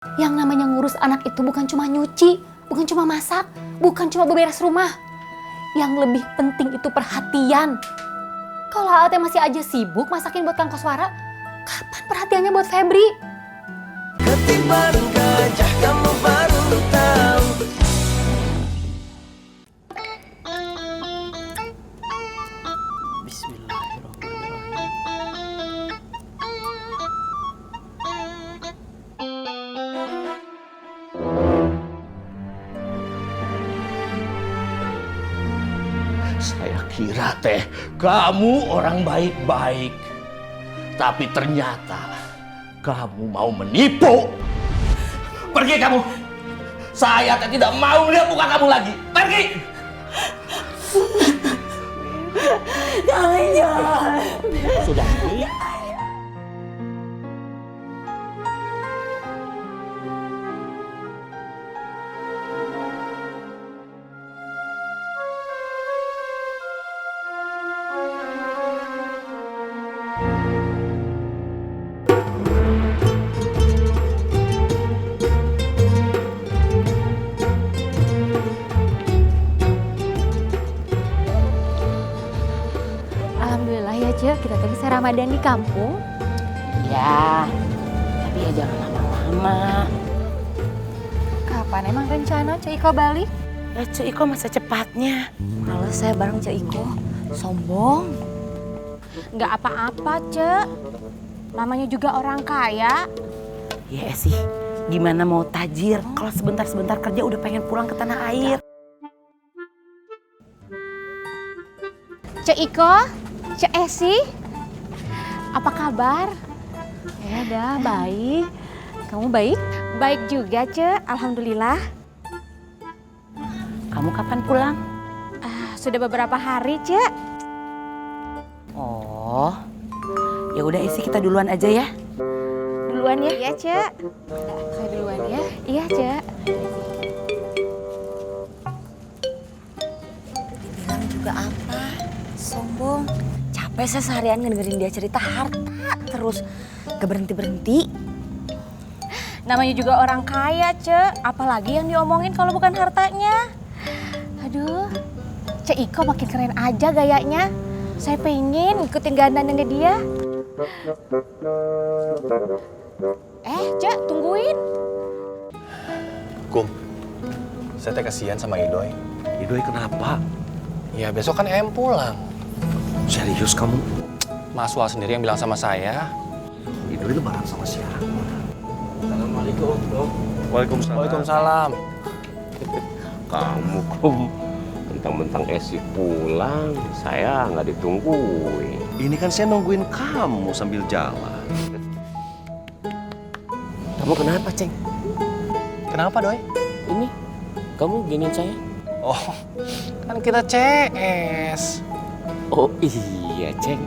Yang namanya ngurus anak itu bukan cuma nyuci, bukan cuma masak, bukan cuma beberes rumah. Yang lebih penting itu perhatian. Kalau Ate masih aja sibuk masakin buat Kang Koswara, kapan perhatiannya buat Febri? Ketimbang gajah kamu baru tahu. Bismillahirrahmanirrahim. Saya kira teh kamu orang baik-baik, tapi ternyata kamu mau menipu. Pergi kamu. Saya teh tidak mau lihat muka kamu lagi. Pergi. Jangan. Sudah. Alhamdulillah ya Cek, kita tadi bisa Ramadan di kampung. Ya, tapi ya jangan lama-lama. Kapan emang rencana Cek Iko balik? Ya Cek Iko masa cepatnya. Kalau saya bareng Cek Iko, sombong. Nggak apa-apa, Cek. Namanya juga orang kaya. Ya sih, gimana mau tajir kalau sebentar-sebentar kerja udah pengen pulang ke tanah air. Cek Iko, Cek Esi, apa kabar? Ya dah, baik. Kamu baik? Baik juga, Cek. Alhamdulillah. Kamu kapan pulang? Sudah beberapa hari, Cek. Oh, ya udah Esi kita duluan aja ya. Duluan ya. Iya, Cek. Saya duluan ya. Iya, Cek. Bilang juga apa? Sombong. Capek saya seharian ngedengerin dia cerita harta terus. Gak berhenti-berhenti. Namanya juga orang kaya, Cek. Apalagi yang diomongin kalau bukan hartanya. Aduh, Cek Iko makin keren aja gayanya. Saya pengen ngikutin dandanannya dia. Cek, tungguin. Kum, saya teh kasihan sama Idoy. Idoy kenapa? Ya besok kan em pulang. Serius kamu? Mas Wal sendiri yang bilang sama saya. Idoy lebaran sama siapa? Assalamualaikum, Dok. Waalaikumsalam. Waalaikumsalam. Kamu Kum, mentang-mentang Esi pulang, saya nggak ditungguin. Ini kan saya nungguin kamu sambil jalan. Kamu kenapa, Ceng? Kenapa, Doy? Ini, kamu giniin saya? Oh, kan kita CS. Oh iya, Ceng.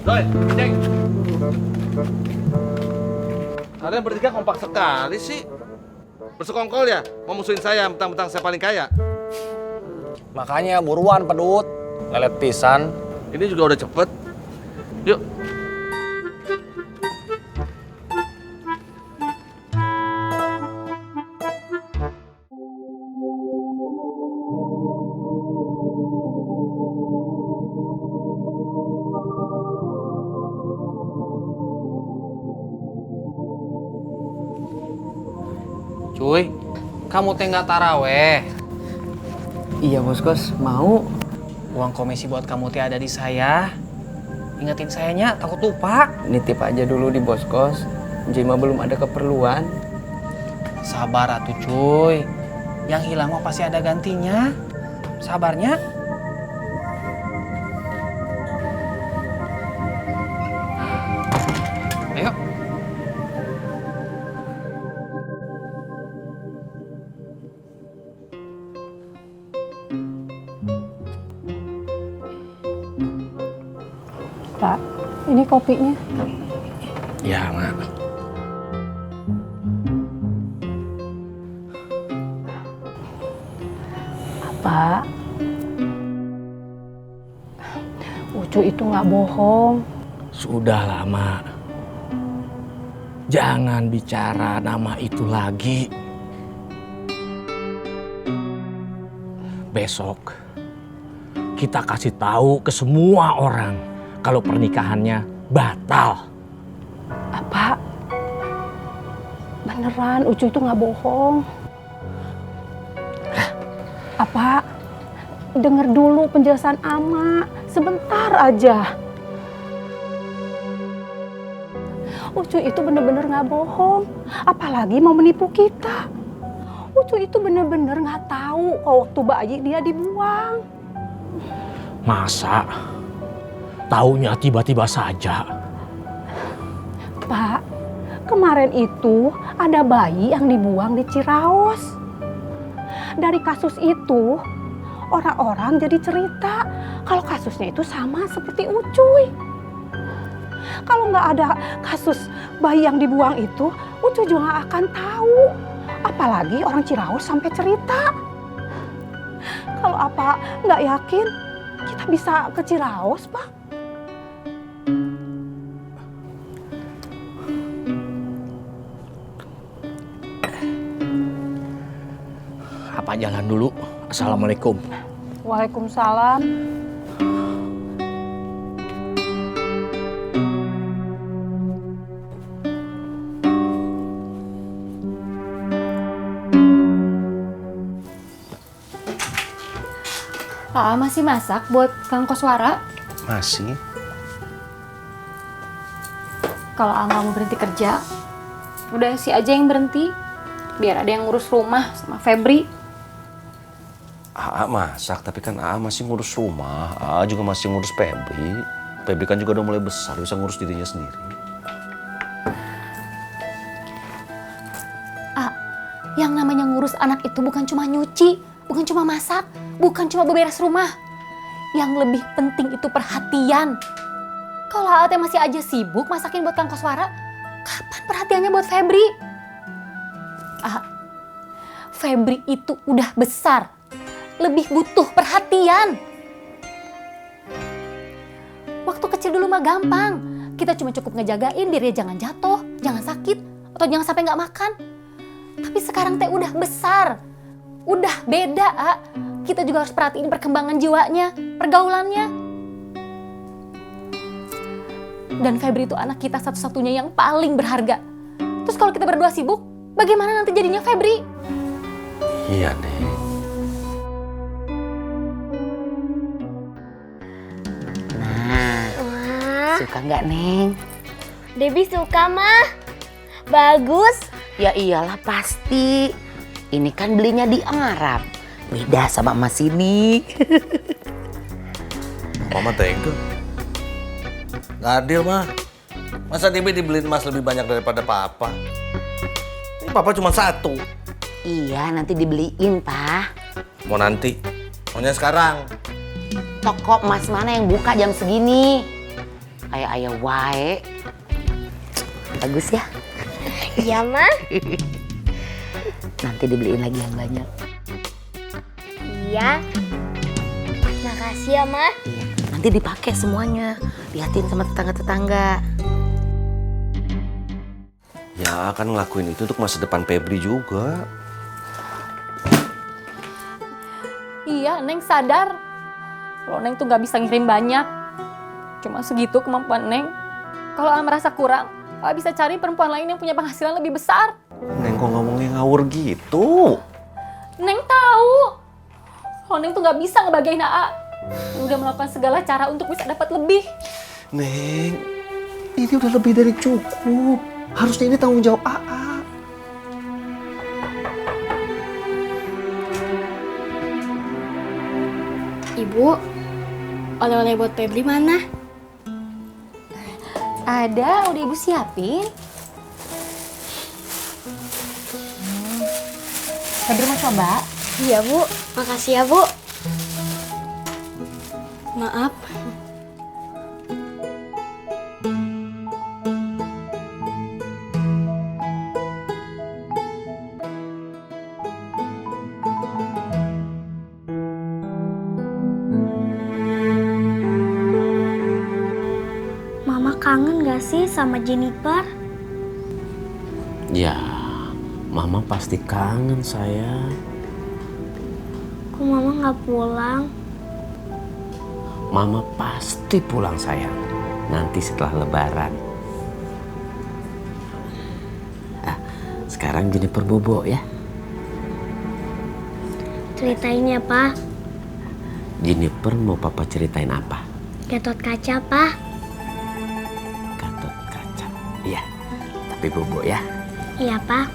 Doy, Ceng. Kalian bertiga kompak sekali sih. Bersekongkol ya? Mau musuhin saya mentang-mentang saya paling kaya? Makanya buruan pedut. Lelet pisan. Ini juga udah cepet. Yuk. Cuy, kamu teh nggak taraweh. Iya bos kos, mau. Uang komisi buat kamu teh ada di saya. Ingetin sayanya, takut lupa. Nitip aja dulu di bos kos. Jima belum ada keperluan. Sabar atuh cuy. Yang hilang mah pasti ada gantinya. Sabarnya. Ayo. Pak, ini kopinya. Ya, Mak. Pak, Ucu itu nggak bohong. Sudah lama. Jangan bicara nama itu lagi. Besok kita kasih tahu ke semua orang kalau pernikahannya batal. Apa? Beneran Ucuy itu nggak bohong. Apa? Dengar dulu penjelasan Ama, sebentar aja. Ucuy itu bener-bener nggak bohong, apalagi mau menipu kita. Ucuy itu bener-bener nggak tahu kalau waktu bayi dia dibuang. Masa? Taunya tiba-tiba saja. Pak, kemarin itu ada bayi yang dibuang di Ciraos. Dari kasus itu, orang-orang jadi cerita kalau kasusnya itu sama seperti Ucuy. Kalau nggak ada kasus bayi yang dibuang itu, Ucuy juga nggak akan tahu. Apalagi orang Ciraos sampai cerita. Kalau apa nggak yakin, kita bisa ke Ciraos, Pak. Apa jalan dulu? Assalamualaikum. Waalaikumsalam. Masih masak buat Kang Koswara? Masih. Kalau nggak mau berhenti kerja, udah si aja yang berhenti. Biar ada yang ngurus rumah sama Febri. Aa masak, tapi kan Aa masih ngurus rumah. Aa juga masih ngurus Febri. Febri kan juga udah mulai besar, bisa ngurus dirinya sendiri. Yang namanya ngurus anak itu bukan cuma nyuci, bukan cuma masak, bukan cuma beberes rumah. Yang lebih penting itu perhatian. Kalau Ate masih aja sibuk masakin buat Kang Koswara, kapan perhatiannya buat Febri? Febri itu udah besar, lebih butuh perhatian. Waktu kecil dulu mah gampang, kita cuma cukup ngejagain diri jangan jatuh, jangan sakit, atau jangan sampai nggak makan. Tapi sekarang teh udah besar, udah beda. Kita juga harus perhatiin perkembangan jiwanya, pergaulannya. Dan Febri itu anak kita satu-satunya yang paling berharga. Terus kalau kita berdua sibuk, bagaimana nanti jadinya Febri? Iya, Neng. Nah, suka nggak Neng? Debbie suka mah. Bagus. Ya iyalah pasti. Ini kan belinya di Arab. Beda sama emas ini. Mama tega. Nggak adil, mah. Masa Debbie dibeliin emas lebih banyak daripada Papa? Ini Papa cuma satu. Iya, nanti dibeliin, Pak. Mau nanti? Maunya sekarang? Toko emas mana yang buka jam segini? Kayak ayah wae. Bagus ya? Iya mah. Nanti dibeliin lagi yang banyak. Iya. Makasih ya mah. Iya, nanti dipakai semuanya. Liatin sama tetangga-tetangga. Ya, akan ngelakuin itu untuk masa depan Febri juga. Iya, Neng sadar. Kalau Neng tuh gak bisa ngirim banyak. Cuma segitu kemampuan Neng. Kalau merasa kurang, bisa cari perempuan lain yang punya penghasilan lebih besar. Neng kok ngomongnya ngawur gitu? Neng tahu. Kalau Neng tuh gak bisa ngebagiin AA. Udah melakukan segala cara untuk bisa dapat lebih. Neng, ini udah lebih dari cukup. Harusnya ini tanggung jawab AA. Ibu, oleh-oleh buat Febri mana? Ada, udah ibu siapin. Febri mau coba? Iya Bu, makasih ya Bu. Maaf. nggak sih sama Jennifer? Ya, Mama pasti kangen sayang. Kok Mama nggak pulang? Mama pasti pulang sayang. Nanti setelah Lebaran. Sekarang Jennifer bobo ya. Ceritain ya, Pak. Jennifer mau papa ceritain apa? Gatot kaca, Pak. Gatot kaca. Iya, tapi bobo ya. Iya, Pak.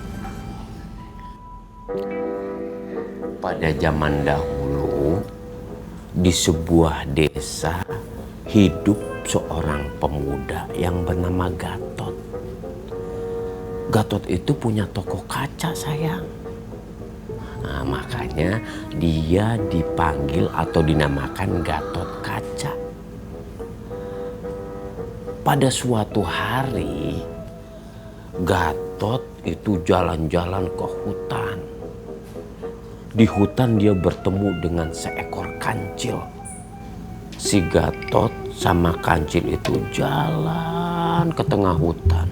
Pada zaman dahulu, di sebuah desa hidup seorang pemuda yang bernama Gatot. Gatot itu punya toko kaca sayang. Nah, makanya dia dipanggil atau dinamakan Gatot Kaca. Pada suatu hari, Gatot itu jalan-jalan ke hutan. Di hutan dia bertemu dengan seekor kancil. Si Gatot sama kancil itu jalan ke tengah hutan.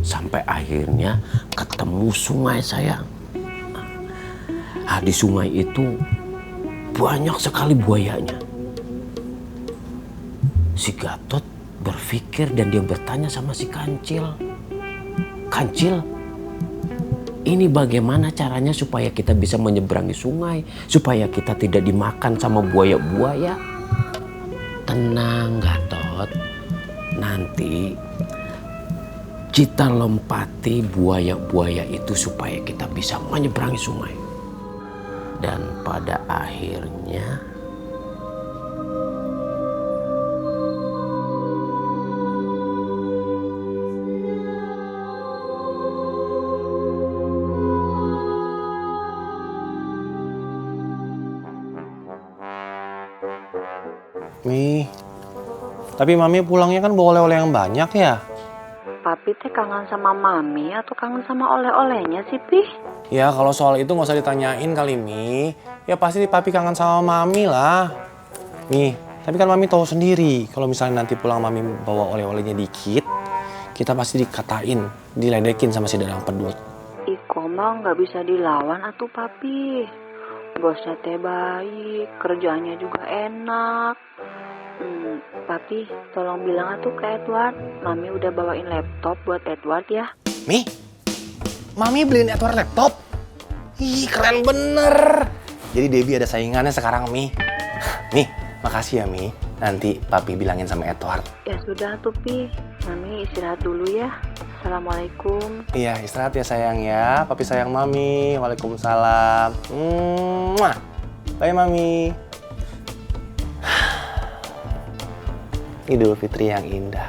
Sampai akhirnya ketemu sungai sayang. Di sungai itu banyak sekali buayanya. Si Gatot berpikir dan dia bertanya sama si kancil. Kancil, ini bagaimana caranya supaya kita bisa menyeberangi sungai? Supaya kita tidak dimakan sama buaya-buaya? Tenang Gatot, nanti kita lompati buaya-buaya itu supaya kita bisa menyeberangi sungai. Dan pada akhirnya Mi, tapi Mami pulangnya kan bawa oleh-oleh yang banyak ya? Papi teh kangen sama Mami atau kangen sama oleh-olehnya sih, Pi? Ya kalau soal itu nggak usah ditanyain kali Mi. Ya pasti Papi kangen sama Mami lah. Mi, tapi kan Mami tahu sendiri kalau misalnya nanti pulang Mami bawa oleh-olehnya dikit, kita pasti dikatain, diledekin sama si Dadang Pedut. Iko mah nggak bisa dilawan atuh, Papi. Bosnya teh baik, kerjanya juga enak. Papi, tolong bilang atuh ke Edward, Mami udah bawain laptop buat Edward ya. Mi, Mami beliin Edward laptop? Ih, keren bener. Jadi Debbie ada saingannya sekarang, Mi. Mi, makasih ya, Mi. Nanti Papi bilangin sama Edward. Ya sudah tuh, Pi. Mami istirahat dulu ya. Assalamualaikum. Iya, istirahat ya sayang ya. Papi sayang Mami. Waalaikumsalam. Mwah. Bye, Mami. Idul Fitri yang indah.